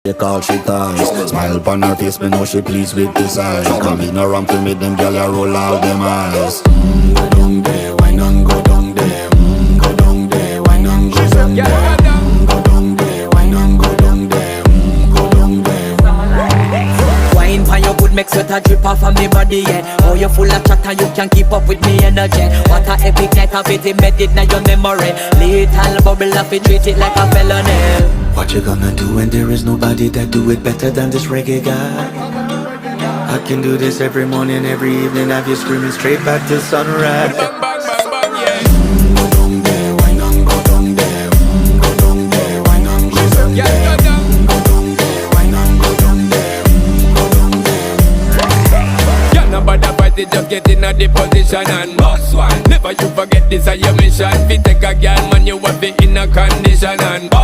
They call she ties. Smile upon her face, me know she pleased with this eyes. Come in around to me, them gyal a roll out them eyes. Go down there, why not go down there? Go down there, why not go down there? Go down there, why not go down there? Go down there. Wine pan your good, make sweat a drip off of me body, yeah. Oh, you full of chatter, you can't keep up with me energy. What a epic night of it, embedded in your memory. Little bubble of it, treat it like a felony. What you gonna do when there is nobody that do it better than this reggae guy? I can do this every morning, every evening, have you screaming straight back to sunrise. Bang, bang, bang, bang, yeah. Go down there, why not go down there? Go down there, why not go down there? Yeah, go down. Go down there, why not go down there? Go down there. Yeah, nobody fight it, just get in a the position and boss one. Never you forget this is your mission. Fi take a girl, man, you have it in a condition.